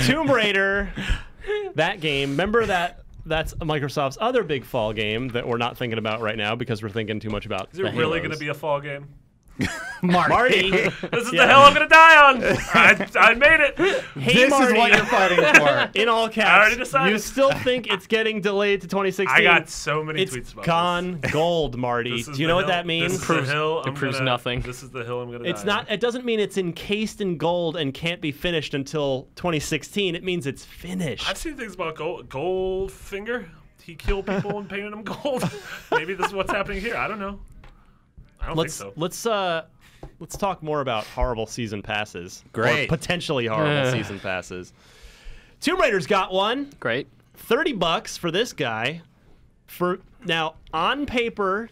Tomb Raider, that game. Remember that? That's Microsoft's other big fall game that we're not thinking about right now because we're thinking too much about. Is it really going to be a fall game? Marty. This is the hill I'm going to die on. I made it. Hey, This Marty, is what you're fighting for. in all caps. I already decided. You still think it's getting delayed to 2016? I got so many It's tweets about gone gold, Marty. this. Do you know what that means? This is the hill it proves nothing. This is the hill I'm going to die It's not. It doesn't mean it's encased in gold and can't be finished until 2016. It means it's finished. I've seen things about Goldfinger. He killed people and painted them gold. Maybe this is what's happening here. I don't know. I don't think so. Let's talk more about horrible season passes. Great. Or potentially horrible season passes. Tomb Raider's got one. Great. $30 for this guy. Now, on paper,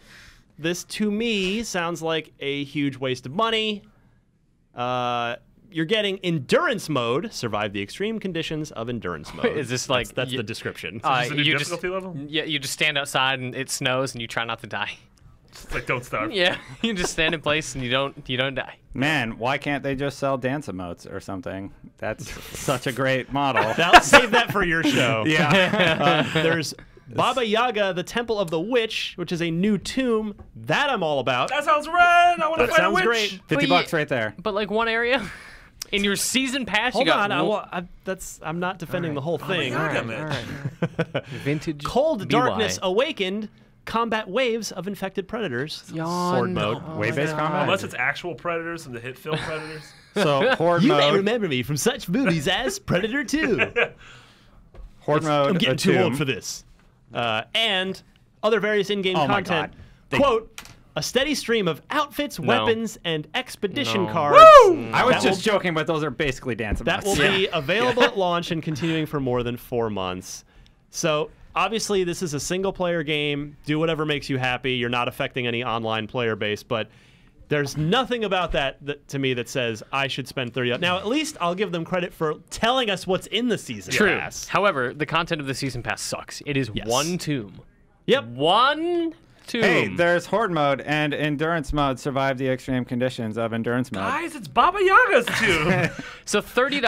this to me sounds like a huge waste of money. You're getting endurance mode. Survive the extreme conditions of endurance mode. Is this like that's the description? Is this a new you difficulty level? Yeah, you just stand outside and it snows and you try not to die. It's like don't starve. Yeah, you just stand in place and you don't die. Man, why can't they just sell dance emotes or something? That's such a great model. Save that for your show. Yeah. There's Baba Yaga, the Temple of the Witch, which is a new tomb. That I'm all about. That sounds right. I want to That fight a sounds witch. great. $50 right there. But like one area in your season pass, Hold you got on, I'm not defending the whole thing. Yaga, all man. right. Vintage. Cold BY. Darkness Awakened. Combat waves of infected predators. Sword mode. Wave-based combat? Unless it's actual predators and the hit film predators. So horde You may mode. remember me from such movies as Predator 2. Horde mode. I'm a getting too tomb. old for this. And other various in-game Oh my content. God. Quote, a steady stream of outfits, weapons, and expedition No. cards. I was That just joking, but those are basically dance emotes. That will be available at launch and continuing for more than 4 months. So obviously this is a single-player game. Do whatever makes you happy. You're not affecting any online player base, but there's nothing about that to me that says I should spend $30. Now, at least I'll give them credit for telling us what's in the season True. pass. However, the content of the season pass sucks. It is one tomb. Yep. One tomb. Hey, there's horde mode and endurance mode. Survive the extreme conditions of endurance mode. Guys, it's Baba Yaga's too. So $30,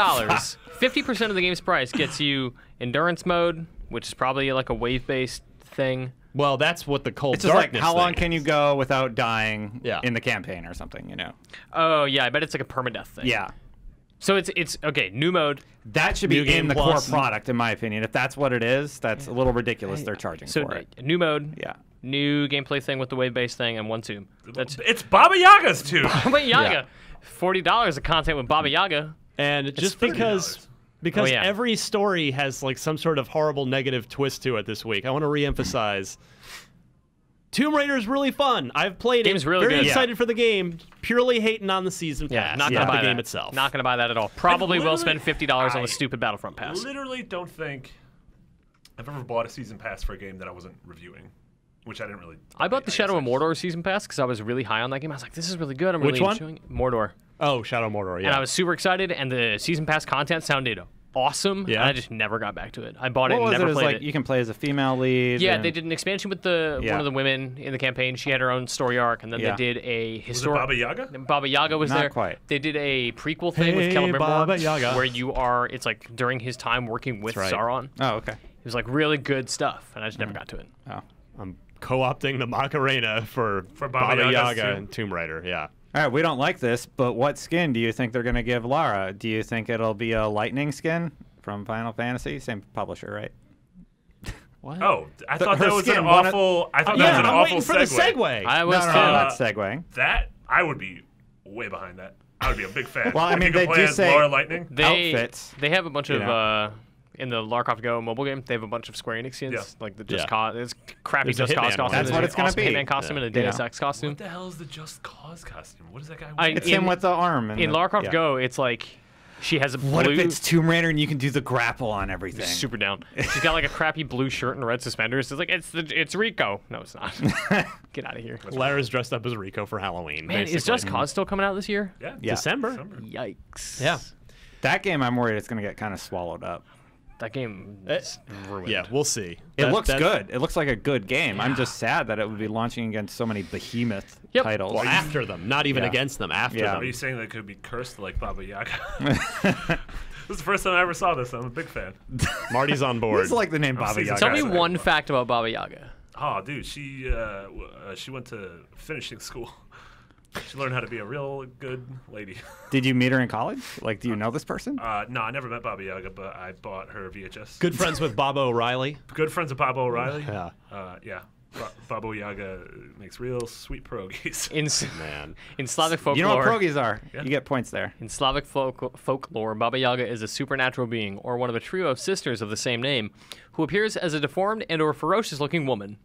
50% of the game's price gets you endurance mode, which is probably like a wave-based thing. Well, that's what the Cold It's just like Darkness how long thing can you is. go without dying Yeah. in the campaign or something, you know? Oh yeah, I bet it's like a permadeath thing. Yeah. So it's okay. New mode. That should be New Game in the Plus. core product, in my opinion. If that's what it is, that's a little ridiculous they're charging So for it. new mode. Yeah. New gameplay thing with the wave-based thing and one tomb. That's It's Baba Yaga's too. Baba Yaga. $40 of content with Baba Yaga. And just $30. because Oh, yeah. every story has like some sort of horrible negative twist to it this week, I want to reemphasize Tomb Raider is really fun. I've played Game's it. really Very good. excited for the game. Purely hating on the season pass, Yeah, not gonna not buy the game that. itself. Not gonna buy that at all. Probably will literally- spend $50 on I the stupid Battlefront pass. Literally don't think I've ever bought a season pass for a game that I wasn't reviewing, which I didn't really. I bought the Shadow of guess I Mordor season pass because I was really high on that game. I was like, this is really good. I'm Which really one? enjoying it. Mordor. Oh, Shadow Mordor. Yeah. And I was super excited, and the season pass content sounded awesome. Yeah. And I just never got back to it. I bought it What and was it? never It was played like it. you can play as a female lead. Yeah, and- they did an expansion with the Yeah. one of the women in the campaign. She had her own story arc, and then Yeah. they did a Was it historic. Baba Yaga? Baba Yaga was Not there. quite. They did a prequel thing Hey, with Celebrimbor, Baba Yaga. where you are. It's like during his time working with That's right. Sauron. Oh, okay. It was like really good stuff, and I just never got to it. Oh. I'm co-opting the Macarena for Baba Yaga's Yaga too. and Tomb Raider. Yeah. All right, we don't like this, but what skin do you think they're going to give Lara? Do you think it'll be a lightning skin from Final Fantasy? Same publisher, right? What? Oh, I thought her that was an skin, one of- awful. I thought yeah, that was an I'm awful waiting for the segue. I No, was no, too. no, not segueing. That I would be way behind that. I would be a big fan. Well, I If mean, you could they play do as say- Laura Lightning. outfits, They have a bunch you of know. in the Lara Croft Go mobile game. They have a bunch of Square Enix skins, Yeah. like the Just Yeah. Cause. It's crappy There's a Just Cause Hitman costume. one. That's what There's it's gonna awesome be. Hitman costume and a Deus Ex costume. What the hell is the Just Cause costume? What is that guy I- wearing? It's in- him with the arm. And In the, Lara Croft yeah. Go, it's like she has a blue. What if it's Tomb Raider and you can do the grapple on everything? Super down. She's got like a crappy blue shirt and red suspenders. It's like it's Rico. No, it's not. Get out of here. Lara's dressed up as Rico for Halloween. Man, is basically. Just Cause still coming out this year? Yeah. Yeah. December? December. Yikes. Yeah. That game, I'm worried it's going to get kind of swallowed up. That game is ruined. Yeah, we'll see. It looks good. It looks like a good game. I'm just sad that it would be launching against so many behemoth titles. Well, after them, not even Yeah. against them. After Yeah. them. Are you saying that it could be cursed like Baba Yaga? This is the first time I ever saw this. I'm a big fan. Marty's on board. It's like the name Baba season Yaga. Tell me Guys, one fact about Baba Yaga. Oh, dude, she went to finishing school. She learned how to be a real good lady. Did you meet her in college? Like, do you know this person? No, I never met Baba Yaga, but I bought her VHS. Good friends with Bob O'Reilly. Good friends of Bob O'Reilly. Yeah. Yeah. Baba Yaga makes real sweet pierogies. Man. Slavic folklore, You know what pierogies are. Yeah. You get points there. In Slavic folklore, Baba Yaga is a supernatural being, or one of a trio of sisters of the same name, who appears as a deformed and/or ferocious-looking woman.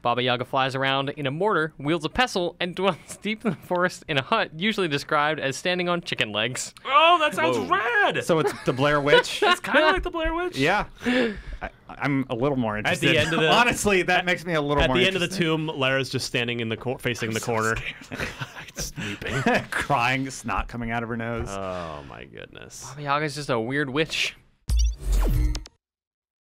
Baba Yaga flies around in a mortar, wields a pestle, and dwells deep in the forest in a hut, usually described as standing on chicken legs. Oh, that sounds rad! So it's the Blair Witch? It's kind of like the Blair Witch. Yeah. I'm a little more interested. end of the- Honestly, that makes me a little At more the end of the interested. tomb, Lara's just standing in the facing the corner, sleeping. Crying, snot coming out of her nose. Oh my goodness. Baba Yaga's just a weird witch.